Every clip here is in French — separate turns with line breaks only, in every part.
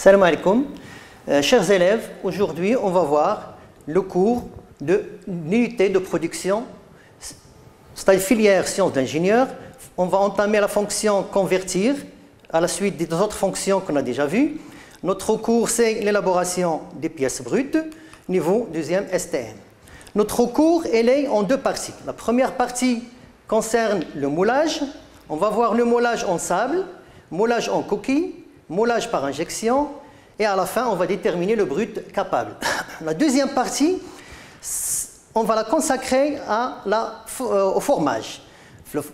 Salam alaikum. Chers élèves, aujourd'hui on va voir le cours de l'unité de production, c'est-à-dire filière sciences d'ingénieur. On va entamer la fonction convertir à la suite des autres fonctions qu'on a déjà vues. Notre cours, c'est l'élaboration des pièces brutes, niveau deuxième STM. Notre cours, elle est en deux parties. La première partie concerne le moulage. On va voir le moulage en sable, moulage en coquille, moulage par injection, et à la fin, on va déterminer le brut capable. La deuxième partie, on va la consacrer au formage.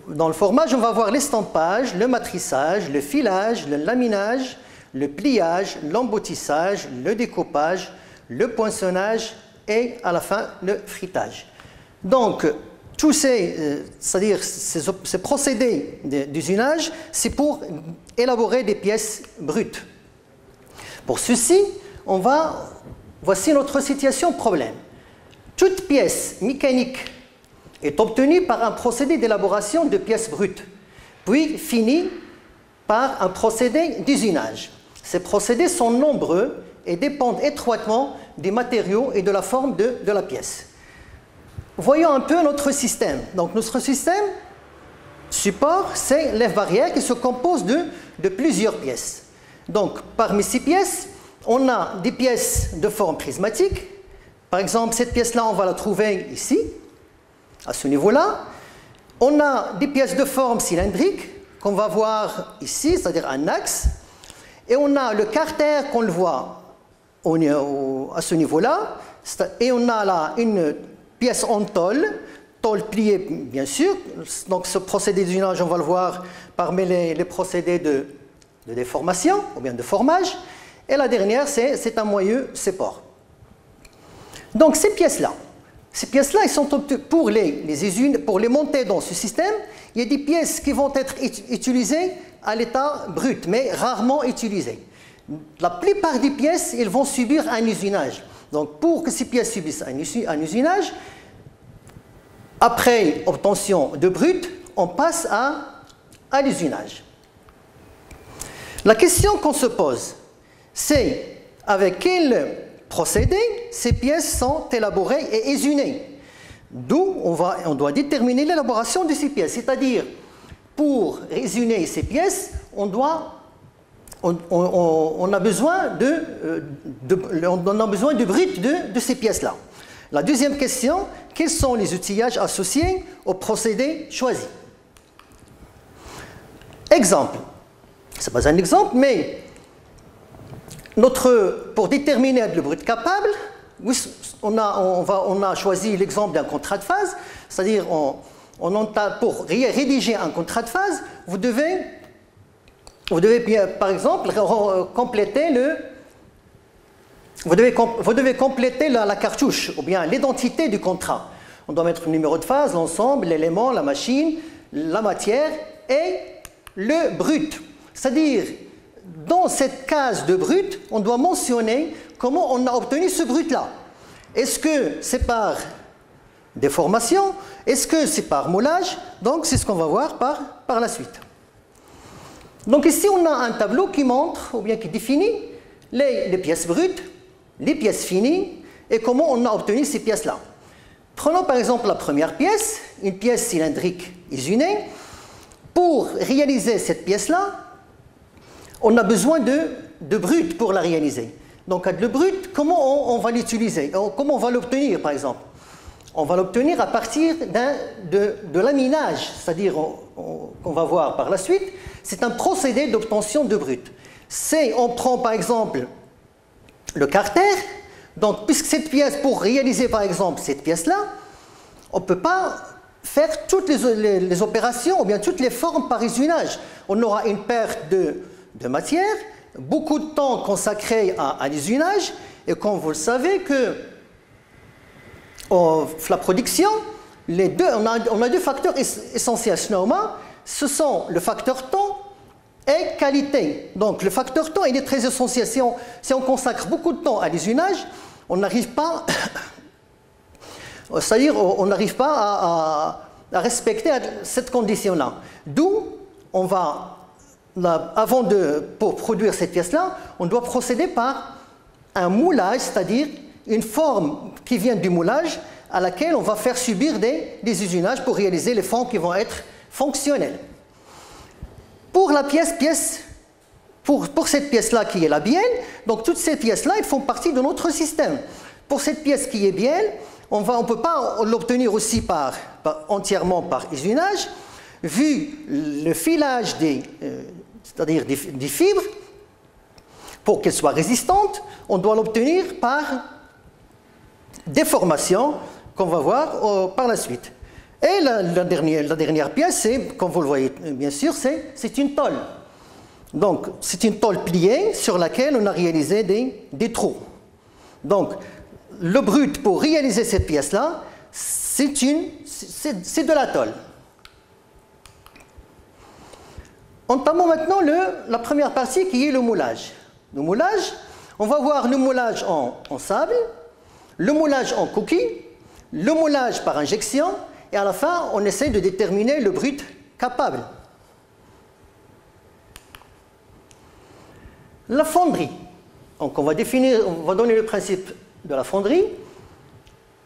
Dans le formage, on va voir l'estampage, le matrissage, le filage, le laminage, le pliage, l'emboutissage, le découpage, le poinçonnage et à la fin, le frittage. Donc, tous ces procédés d'usinage, c'est pour élaborer des pièces brutes. Pour ceci, voici notre situation problème. Toute pièce mécanique est obtenue par un procédé d'élaboration de pièces brutes, puis finie par un procédé d'usinage. Ces procédés sont nombreux et dépendent étroitement des matériaux et de la forme de la pièce. Voyons un peu notre système. Donc notre système support, c'est lève-barrière qui se compose de plusieurs pièces. Donc parmi ces pièces, on a des pièces de forme prismatique. Par exemple, cette pièce-là, on va la trouver ici, à ce niveau-là. On a des pièces de forme cylindrique qu'on va voir ici, c'est-à-dire un axe. Et on a le carter qu'on le voit à ce niveau-là. Et on a là une pièce en tôle pliée bien sûr. Donc ce procédé d'usinage, on va le voir parmi les procédés de déformation ou bien de formage. Et la dernière, c'est un moyeu support. Donc ces pièces-là, elles sont pour les monter dans ce système. Il y a des pièces qui vont être utilisées à l'état brut, mais rarement utilisées. La plupart des pièces, elles vont subir un usinage. Donc pour que ces pièces subissent un usinage, après obtention de brut, on passe à l'usinage. La question qu'on se pose, c'est avec quel procédé ces pièces sont élaborées et usinées. D'où on doit déterminer l'élaboration de ces pièces. C'est-à-dire, pour usiner ces pièces, on a besoin de brut de ces pièces-là. La deuxième question, quels sont les outillages associés au procédé choisi? Exemple. Ce n'est pas un exemple, mais pour déterminer le brut capable, on a choisi l'exemple d'un contrat de phase, c'est-à-dire pour rédiger un contrat de phase, vous devez par exemple compléter la cartouche ou bien l'identité du contrat. On doit mettre le numéro de phase, l'ensemble, l'élément, la machine, la matière et le brut. C'est-à-dire, dans cette case de brut, on doit mentionner comment on a obtenu ce brut-là. Est-ce que c'est par déformation? Est-ce que c'est par moulage? Donc, c'est ce qu'on va voir par la suite. Donc ici, on a un tableau qui montre, ou bien qui définit les pièces brutes, les pièces finies, et comment on a obtenu ces pièces-là. Prenons par exemple la première pièce, une pièce cylindrique usinée. Pour réaliser cette pièce-là, on a besoin de brut pour la réaliser. Donc le brut, comment on va l'utiliser? Comment on va l'obtenir par exemple? On va l'obtenir à partir de laminage, c'est-à-dire qu'on va voir par la suite, c'est un procédé d'obtention de brut. On prend par exemple le carter, donc puisque cette pièce, pour réaliser par exemple cette pièce-là, on ne peut pas faire toutes les opérations ou bien toutes les formes par usinage. On aura une perte de matière, beaucoup de temps consacré à l'usinage, et comme vous le savez que la production, on a deux facteurs essentiels. Ce sont le facteur temps et qualité. Donc le facteur temps, il est très essentiel. Si on consacre beaucoup de temps à l'usinage, on n'arrive pas, c'est-à-dire on n'arrive pas à respecter cette condition-là. D'où on va pour produire cette pièce-là, on doit procéder par un moulage, c'est-à-dire une forme qui vient du moulage à laquelle on va faire subir des usinages pour réaliser les formes qui vont être fonctionnelles. Pour la pour cette pièce-là qui est la bielle, donc toutes ces pièces-là, elles font partie de notre système. Pour cette pièce qui est bielle, on ne peut pas l'obtenir aussi entièrement par usinage, vu le filage c'est-à-dire des fibres. Pour qu'elles soient résistantes, on doit l'obtenir par déformation, qu'on va voir par la suite. Et la dernière pièce, comme vous le voyez bien sûr, c'est une tôle. Donc, c'est une tôle pliée sur laquelle on a réalisé des trous. Donc, le brut pour réaliser cette pièce-là, c'est de la tôle. Entamons maintenant la première partie qui est le moulage. Le moulage, on va voir le moulage en sable, le moulage en coquille, le moulage par injection, et à la fin, on essaie de déterminer le brut capable. La fonderie. Donc on va donner le principe de la fonderie.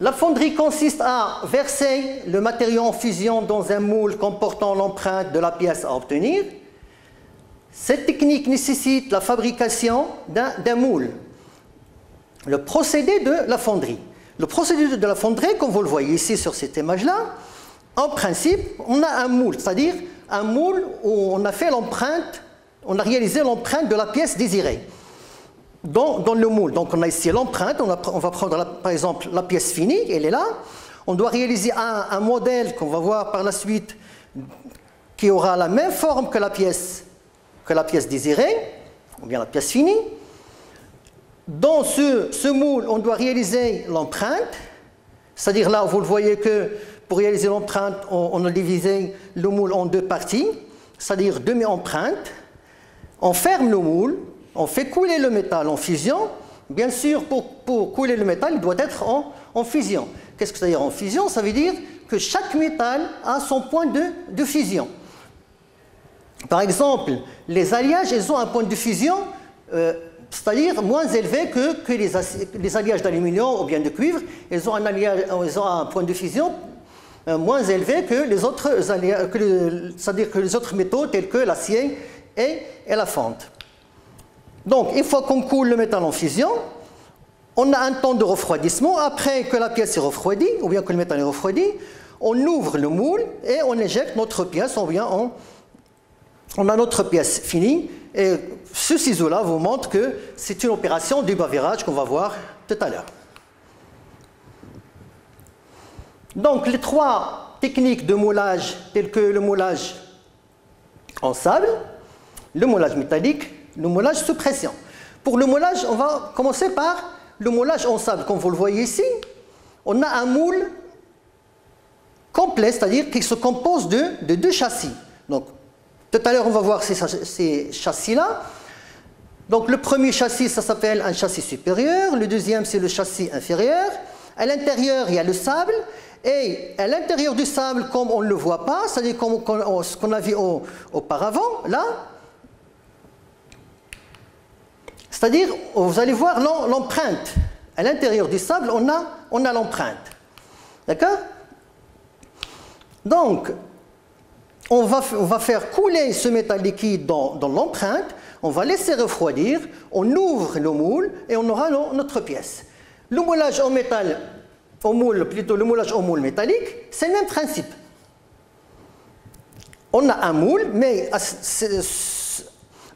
La fonderie consiste à verser le matériau en fusion dans un moule comportant l'empreinte de la pièce à obtenir. Cette technique nécessite la fabrication d'un moule. Le procédé de la fonderie. Le procédé de la fonderie, comme vous le voyez ici sur cette image-là, en principe, on a un moule, c'est-à-dire un moule où on a fait l'empreinte, on a réalisé l'empreinte de la pièce désirée dans le moule. Donc on a ici l'empreinte, on va prendre par exemple la pièce finie, elle est là. On doit réaliser un modèle qu'on va voir par la suite qui aura la même forme que la pièce désirée, ou bien la pièce finie. Dans ce moule, on doit réaliser l'empreinte, c'est-à-dire là, vous le voyez que pour réaliser l'empreinte, on a divisé le moule en deux parties, c'est-à-dire demi-empreinte. On ferme le moule, on fait couler le métal en fusion. Bien sûr, pour couler le métal, il doit être en fusion. Qu'est-ce que ça veut dire en fusion? Ça veut dire que chaque métal a son point de fusion. Par exemple, les alliages, ils ont un point de fusion, c'est-à-dire moins élevé que les alliages d'aluminium ou bien de cuivre. Ils ont un point de fusion moins élevé que les autres alliages, c'est-à-dire que les autres métaux tels que l'acier et la fonte. Donc, une fois qu'on coule le métal en fusion, on a un temps de refroidissement. Après que la pièce est refroidie, ou bien que le métal est refroidi, on ouvre le moule et on éjecte notre pièce, on a notre pièce finie. Et ce ciseau-là vous montre que c'est une opération du bavérage qu'on va voir tout à l'heure. Donc, les trois techniques de moulage, telles que le moulage en sable, le moulage métallique, le moulage sous pression. Pour le moulage, on va commencer par le moulage en sable. Comme vous le voyez ici, on a un moule complet, c'est-à-dire qu'il se compose de deux châssis. Donc, tout à l'heure, on va voir ces châssis-là. Donc, le premier châssis, ça s'appelle un châssis supérieur. Le deuxième, c'est le châssis inférieur. À l'intérieur, il y a le sable. Et à l'intérieur du sable, comme on ne le voit pas, c'est-à-dire ce qu'on a vu auparavant, là, c'est-à-dire, vous allez voir l'empreinte. À l'intérieur du sable, on a l'empreinte. D'accord? Donc, on va faire couler ce métal liquide dans l'empreinte, on va laisser refroidir, on ouvre le moule et on aura notre pièce. Le moulage en métal, le moulage au moule métallique, c'est le même principe. On a un moule, mais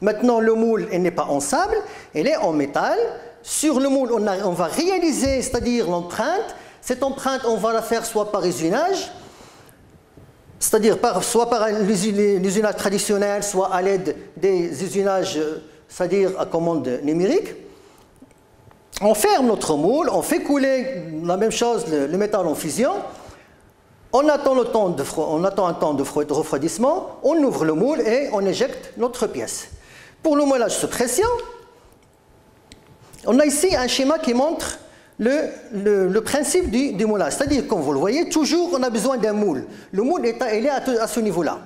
maintenant le moule n'est pas en sable, il est en métal. Sur le moule, on va réaliser, c'est-à-dire l'empreinte. Cette empreinte, on va la faire soit par usinage, c'est-à-dire soit par l'usinage traditionnel, soit à l'aide des usinages, c'est-à-dire à commande numérique. On ferme notre moule, on fait couler la même chose, le métal en fusion. On attend un temps de refroidissement, on ouvre le moule et on éjecte notre pièce. Pour le moulage sous pression, on a ici un schéma qui montre le principe du moulage. C'est-à-dire, comme vous le voyez, toujours on a besoin d'un moule. Le moule il est à ce niveau-là.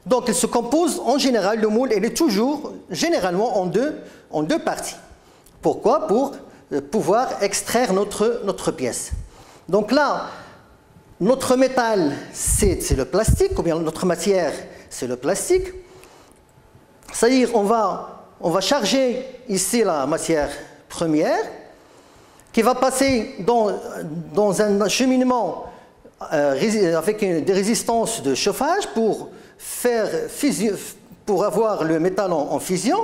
Donc, il se compose en général, le moule, il est toujours généralement en deux parties. Pourquoi? Pour pouvoir extraire notre pièce. Donc là, notre métal, c'est le plastique, ou bien notre matière, c'est le plastique. C'est-à-dire, on va charger ici la matière première, qui va passer dans un cheminement avec des résistances de chauffage pour avoir le métal en fusion.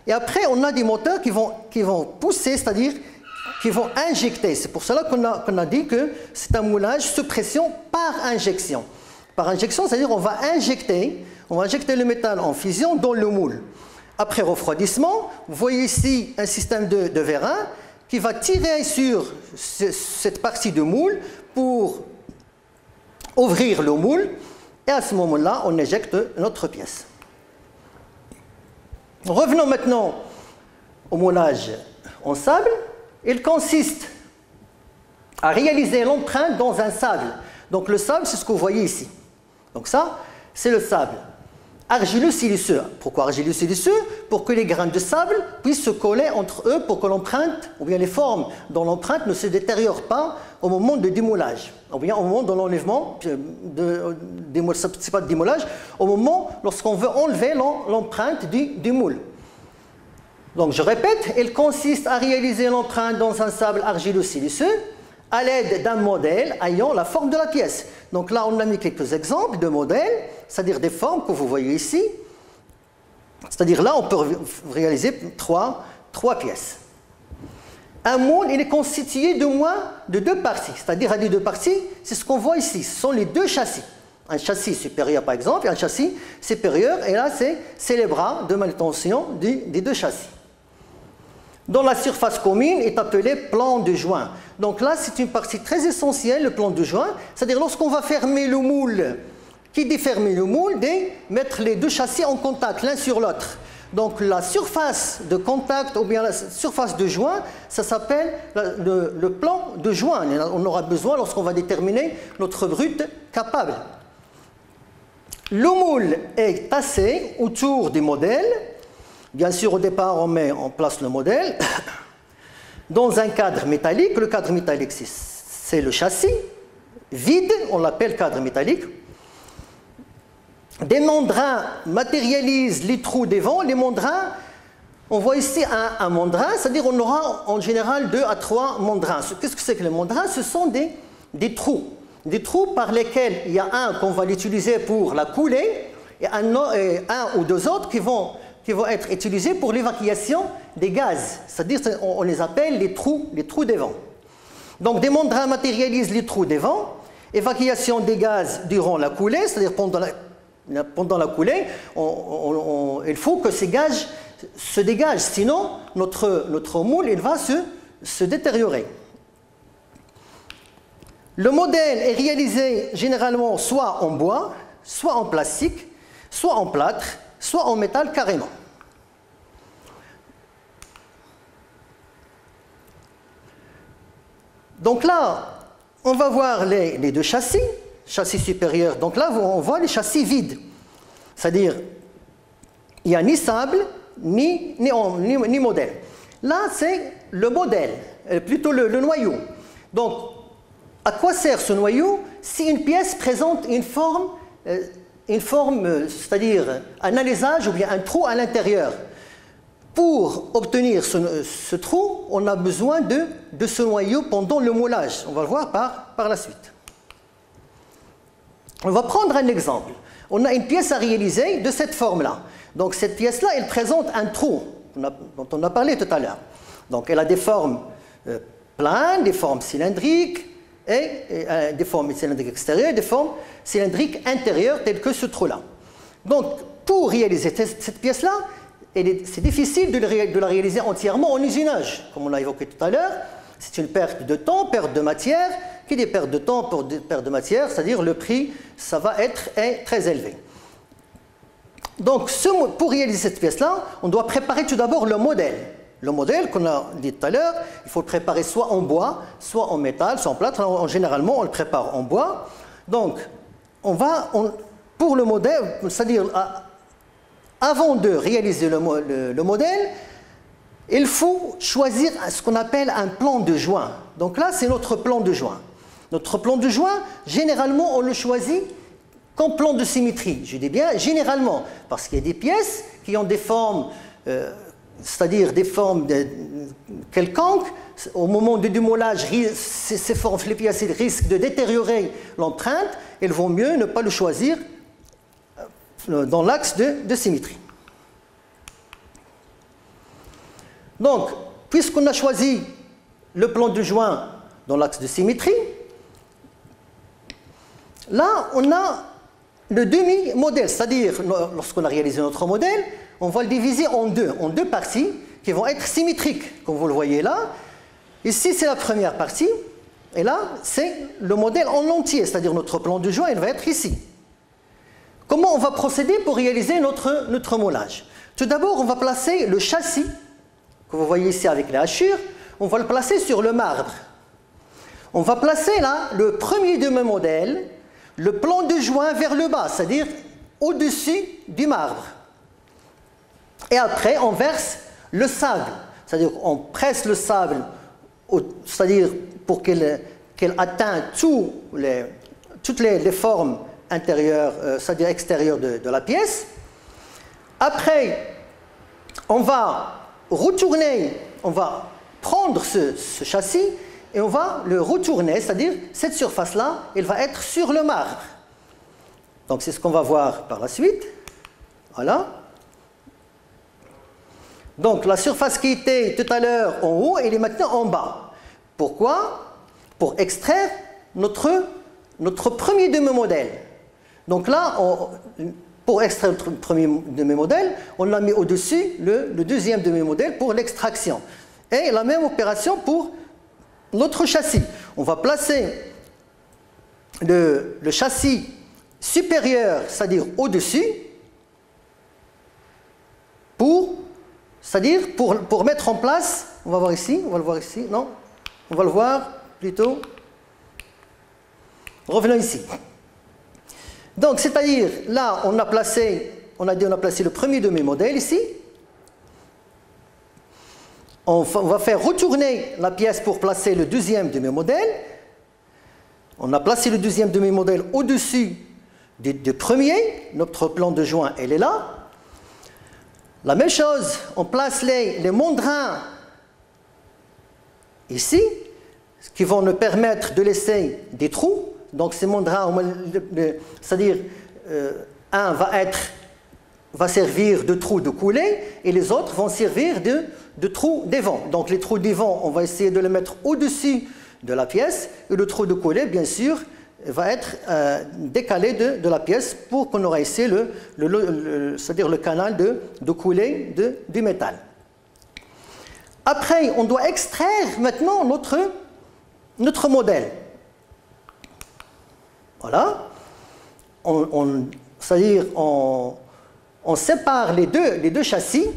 Et après, on a des moteurs qui vont pousser, c'est-à-dire qui vont injecter. C'est pour cela qu'on a dit que c'est un moulage sous pression par injection. Par injection, c'est-à-dire on va injecter le métal en fusion dans le moule. Après refroidissement, vous voyez ici un système de vérin qui va tirer sur cette partie de moule pour ouvrir le moule. Et à ce moment-là, on éjecte notre pièce. Revenons maintenant au moulage en sable. Il consiste à réaliser l'empreinte dans un sable. Donc le sable, c'est ce que vous voyez ici. Donc ça, c'est le sable argileux-siliceux. Pourquoi argileux-siliceux? Pour que les grains de sable puissent se coller entre eux pour que l'empreinte, ou bien les formes dans l'empreinte ne se détériorent pas au moment de démoulage. Ou bien au moment de l'enlèvement, c'est pas de démoulage, au moment lorsqu'on veut enlever l'empreinte du moule. Donc je répète, il consiste à réaliser l'empreinte dans un sable argileux-siliceux à l'aide d'un modèle ayant la forme de la pièce. Donc là, on a mis quelques exemples de modèles, c'est-à-dire des formes que vous voyez ici. C'est-à-dire là, on peut réaliser trois pièces. Un moule, il est constitué de moins de deux parties. C'est-à-dire, à les deux parties, c'est ce qu'on voit ici. Ce sont les deux châssis. Un châssis supérieur, par exemple, et un châssis supérieur. Et là, c'est les bras de manutention des deux châssis. Dont la surface commune est appelée plan de joint. Donc là, c'est une partie très essentielle, le plan de joint. C'est-à-dire, lorsqu'on va fermer le moule, qui dit fermer le moule, dit mettre les deux châssis en contact l'un sur l'autre. Donc la surface de contact ou bien la surface de joint, ça s'appelle le plan de joint. On aura besoin lorsqu'on va déterminer notre brut capable. Le moule est tassé autour du modèle. Bien sûr, au départ, on met en place le modèle dans un cadre métallique. Le cadre métallique, c'est le châssis vide, on l'appelle cadre métallique. Des membrans matérialisent les trous des vents. Les membrans, on voit ici un membrane, c'est-à-dire on aura en général 2 à 3 membranes. Qu'est-ce que c'est que les membranes? Ce sont des trous. Des trous par lesquels il y a un qu'on va l'utiliser pour la coulée et un ou deux autres qui vont être utilisés pour l'évacuation des gaz. C'est-à-dire on les appelle les trous des vents. Donc des membrans matérialisent les trous des vents. Évacuation des gaz durant la coulée, c'est-à-dire pendant la coulée, il faut que ces gaz se dégagent, sinon notre moule il va se détériorer. Le modèle est réalisé généralement soit en bois, soit en plastique, soit en plâtre, soit en métal carrément. Donc là, on va voir les deux châssis. Châssis supérieur. Donc là, on voit les châssis vides. C'est-à-dire, il n'y a ni sable, ni modèle. Là, c'est le modèle, plutôt le noyau. Donc, à quoi sert ce noyau? Si une pièce présente une forme, c'est-à-dire un alésage ou bien un trou à l'intérieur. Pour obtenir ce trou, on a besoin de ce noyau pendant le moulage. On va le voir par la suite. On va prendre un exemple. On a une pièce à réaliser de cette forme-là. Donc cette pièce-là, elle présente un trou dont on a parlé tout à l'heure. Donc elle a des formes planes, des formes cylindriques, et des formes cylindriques extérieures, des formes cylindriques intérieures, telles que ce trou-là. Donc pour réaliser cette pièce-là, c'est difficile de la réaliser entièrement en usinage. Comme on l'a évoqué tout à l'heure, c'est une perte de temps, perte de matière. Qui dit perte de temps pour perte de matière, c'est-à-dire le prix, ça va être très élevé. Donc, pour réaliser cette pièce-là, on doit préparer tout d'abord le modèle. Le modèle qu'on a dit tout à l'heure, il faut le préparer soit en bois, soit en métal, soit en plâtre. Généralement, on le prépare en bois. Donc, pour le modèle, c'est-à-dire avant de réaliser le modèle, il faut choisir ce qu'on appelle un plan de joint. Donc là, c'est notre plan de joint. Notre plan de joint, généralement, on le choisit comme plan de symétrie. Je dis bien généralement, parce qu'il y a des pièces qui ont des formes, c'est-à-dire des formes quelconques. Au moment du démoulage, ces formes, les pièces risquent de détériorer l'empreinte. Il vaut mieux ne pas le choisir dans l'axe de symétrie. Donc, puisqu'on a choisi le plan de joint dans l'axe de symétrie, là, on a le demi-modèle, c'est-à-dire, lorsqu'on a réalisé notre modèle, on va le diviser en deux parties qui vont être symétriques, comme vous le voyez là. Ici, c'est la première partie, et là, c'est le modèle en entier, c'est-à-dire notre plan de joint, il va être ici. Comment on va procéder pour réaliser notre moulage? Tout d'abord, on va placer le châssis, que vous voyez ici avec les hachures, on va le placer sur le marbre. On va placer là le premier demi-modèle, le plan de joint vers le bas, c'est-à-dire au-dessus du marbre. Et après, on verse le sable, c'est-à-dire on presse le sable, c'est-à-dire pour qu'elle atteigne toutes les formes intérieures, c'est-à-dire extérieures de la pièce. Après, on va retourner, on va prendre ce châssis et on va le retourner, c'est-à-dire cette surface-là, elle va être sur le marbre. Donc c'est ce qu'on va voir par la suite. Voilà. Donc la surface qui était tout à l'heure en haut, elle est maintenant en bas. Pourquoi? Pour extraire notre premier demi-modèle. Donc là, pour extraire notre premier demi-modèle, on a mis au-dessus le deuxième demi-modèle pour l'extraction. Et la même opération pour notre châssis. On va placer le châssis supérieur, c'est-à-dire au-dessus, c'est-à-dire pour mettre en place, on va voir ici, on va le voir ici, non, on va le voir plutôt, revenons ici. Donc, c'est-à-dire, là, on a placé le premier demi-modèle ici. On va faire retourner la pièce pour placer le deuxième demi-modèle. On a placé le deuxième demi-modèle au-dessus du premier. Notre plan de joint, elle est là. La même chose, on place les mandrins ici, ce qui vont nous permettre de laisser des trous. Donc ces mandrins, c'est-à-dire un va servir de trou de coulée et les autres vont servir de trou d'évent. Donc les trous d'évent, on va essayer de les mettre au-dessus de la pièce et le trou de coulée, bien sûr, va être décalé de la pièce pour qu'on aura ici c'est-à-dire le canal de coulée du métal. Après, on doit extraire maintenant notre modèle. Voilà. C'est-à-dire on sépare les deux châssis,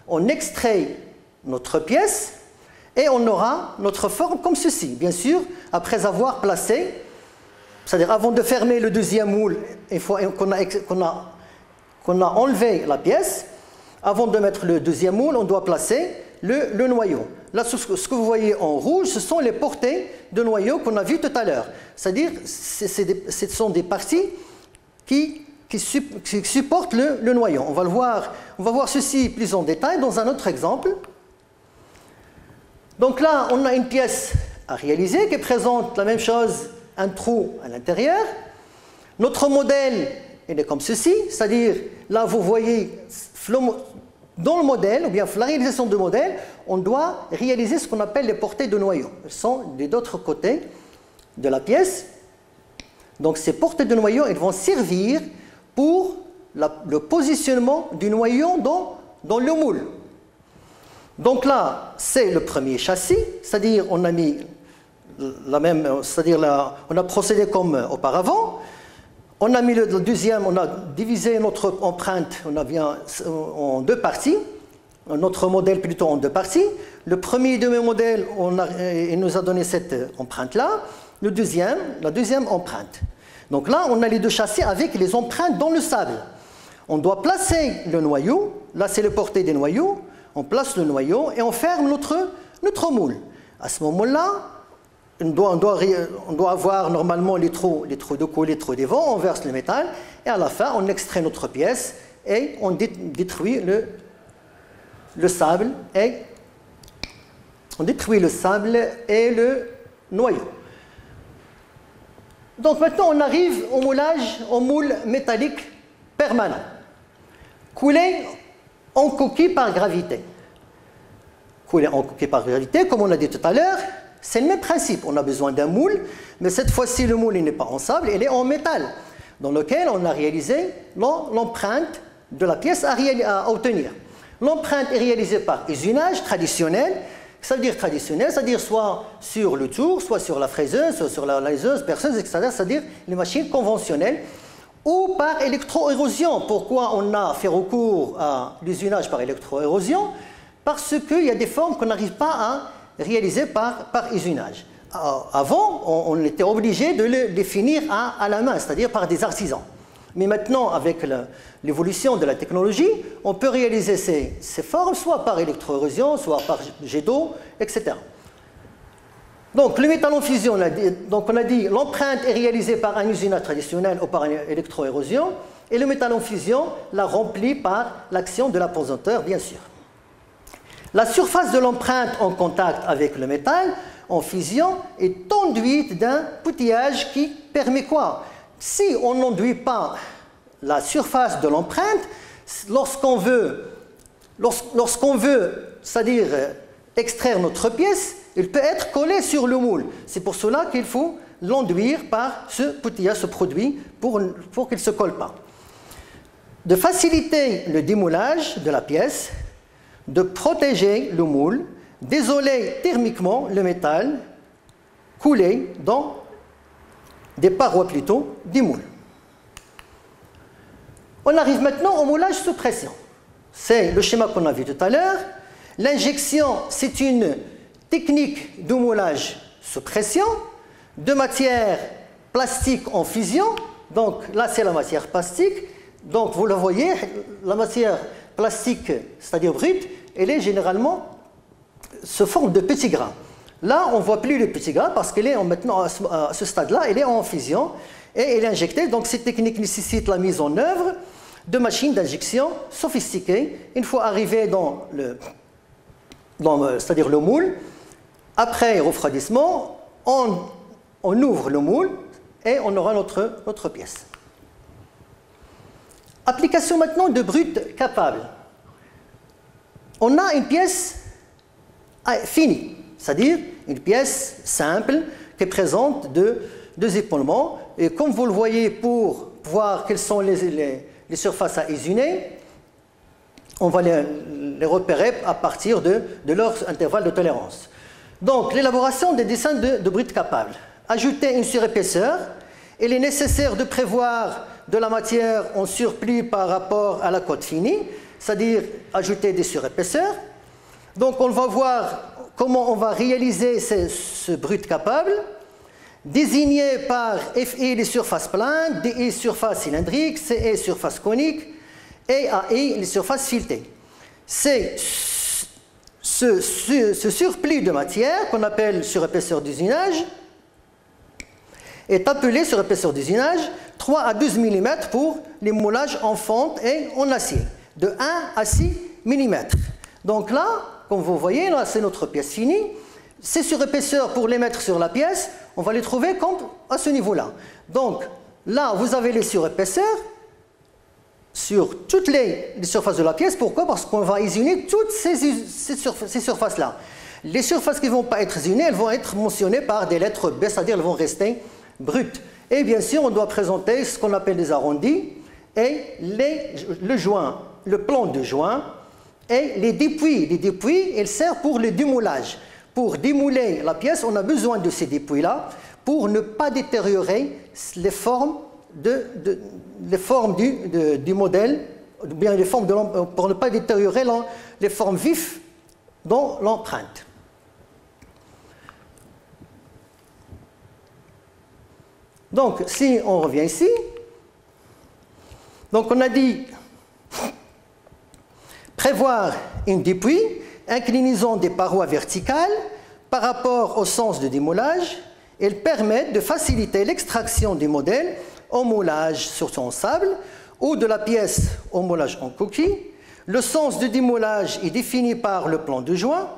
on extrait notre pièce et on aura notre forme comme ceci. Bien sûr, après avoir placé, c'est-à-dire avant de fermer le deuxième moule, une fois qu'on a enlevé la pièce, avant de mettre le deuxième moule, on doit placer le noyau. Là, ce que vous voyez en rouge, ce sont les portées de noyau qu'on a vues tout à l'heure. C'est-à-dire, ce sont des parties qui supportent le noyau. On va voir ceci plus en détail dans un autre exemple. Donc là, on a une pièce à réaliser qui présente la même chose, un trou à l'intérieur. Notre modèle, il est comme ceci, c'est-à-dire, là, vous voyez, dans le modèle, ou bien la réalisation du modèle, on doit réaliser ce qu'on appelle les portées de noyau. Elles sont des autres côtés de la pièce. Donc ces portées de noyau, elles vont servir pour le positionnement du noyau dans le moule. Donc là, c'est le premier châssis, c'est-à-dire on a mis la même, c'est-à-dire on a procédé comme auparavant. On a mis le deuxième, on a divisé notre empreinte, on a bien en deux parties, notre modèle plutôt en deux parties. Le premier demi-modèle, il nous a donné cette empreinte-là. La deuxième empreinte. Donc là, on a les deux châssis avec les empreintes dans le sable. On doit placer le noyau. Là, c'est le porté des noyaux. On place le noyau et on ferme notre moule. À ce moment-là, on doit avoir normalement les trous de coulée, les trous des vents. On verse le métal et à la fin, on extrait notre pièce et on détruit le sable et le noyau. Donc maintenant, on arrive au moulage, au moule métallique permanent, coulé en coquille par gravité. Coulé en coquille par gravité, comme on a dit tout à l'heure, c'est le même principe. On a besoin d'un moule, mais cette fois-ci, le moule n'est pas en sable, il est en métal, dans lequel on a réalisé l'empreinte de la pièce à obtenir. L'empreinte est réalisée par usinage traditionnel. Ça veut dire traditionnel, c'est-à-dire soit sur le tour, soit sur la fraiseuse, soit sur la laiseuse, perceuse, etc. C'est-à-dire les machines conventionnelles, ou par électro-érosion. Pourquoi on a fait recours à l'usinage par électro-érosion? Parce qu'il y a des formes qu'on n'arrive pas à réaliser par usinage. Avant, on était obligé de les définir à la main, c'est-à-dire par des artisans. Mais maintenant, avec l'évolution de la technologie, on peut réaliser ces formes soit par électro-érosion, soit par jet d'eau, etc. Donc, le métal en fusion, on a dit l'empreinte est réalisée par un usinage traditionnel ou par une électro-érosion, et le métal en fusion la remplit par l'action de l'apesanteur, bien sûr. La surface de l'empreinte en contact avec le métal en fusion est enduite d'un poutillage qui permet quoi? Si on n'enduit pas la surface de l'empreinte, lorsqu'on veut, c'est-à-dire extraire notre pièce, il peut être collé sur le moule. C'est pour cela qu'il faut l'enduire par ce poutillage, ce produit, pour qu'il ne se colle pas. De faciliter le démoulage de la pièce, de protéger le moule, d'isoler thermiquement le métal coulé dans des parois plutôt du moule. On arrive maintenant au moulage sous pression. C'est le schéma qu'on a vu tout à l'heure. L'injection, c'est une technique de moulage sous pression de matière plastique en fusion. Donc là, c'est la matière plastique. Donc vous le voyez, la matière plastique, c'est-à-dire brute, elle est généralement sous forme de petits grains. Là, on ne voit plus les petits grains parce qu'elle est maintenant à ce stade-là, elle est en fusion et elle est injectée. Donc cette technique nécessite la mise en œuvre de machines d'injection sophistiquées. Une fois arrivé c'est-à-dire le moule, après refroidissement, on ouvre le moule et on aura notre pièce. Application maintenant de brut capable. On a une pièce finie, c'est-à-dire une pièce simple qui présente deux épaulements. Et comme vous le voyez, pour voir quelles sont les surfaces à usiner, on va les repérer à partir de leur intervalle de tolérance. Donc, l'élaboration des dessins de brut capable. Ajouter une surépaisseur. Il est nécessaire de prévoir de la matière en surplus par rapport à la cote finie, c'est-à-dire ajouter des surépaisseurs. Donc, on va voir comment on va réaliser ce brut capable, désigné par FI les surfaces planes, DI surface cylindrique, CE surface conique et AI les surfaces filetées. C'est ce surplus de matière qu'on appelle surépaisseur d'usinage est appelé surépaisseur d'usinage 3 à 12 mm pour les moulages en fonte et en acier, de 1 à 6 mm. Donc là, comme vous voyez, là c'est notre pièce finie. Ces surépaisseurs, pour les mettre sur la pièce, on va les trouver comme à ce niveau-là. Donc là, vous avez les surépaisseurs sur toutes les surfaces de la pièce. Pourquoi? Parce qu'on va usiner toutes ces surfaces-là. Les surfaces qui ne vont pas être usinées, elles vont être mentionnées par des lettres B, c'est-à-dire elles vont rester brutes. Et bien sûr, on doit présenter ce qu'on appelle des arrondis et le joint, le plan de joint et les dépouilles. Les dépouilles, elles servent pour le démoulage. Pour démouler la pièce, on a besoin de ces dépouilles-là pour ne pas détériorer les formes du modèle, bien les formes pour ne pas détériorer les formes vives dans l'empreinte. Donc, si on revient ici, donc on a dit prévoir une dépouille, inclinaison des parois verticales par rapport au sens de démoulage. Elles permettent de faciliter l'extraction du modèle au moulage sur son sable ou de la pièce au moulage en coquille. Le sens de démoulage est défini par le plan de joint.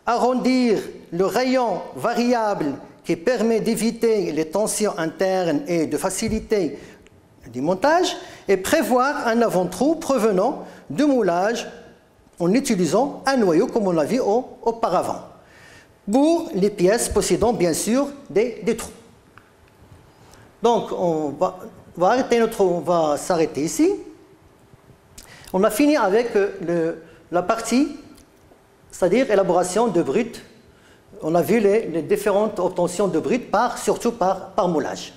Arrondir le rayon variable qui permet d'éviter les tensions internes et de faciliter le démontage, et prévoir un avant-trou provenant du moulage en utilisant un noyau comme on l'a vu auparavant, pour les pièces possédant bien sûr des trous. Donc on va s'arrêter ici. On a fini avec la partie, c'est-à-dire élaboration de brut. On a vu les différentes obtentions de brut, surtout par moulage.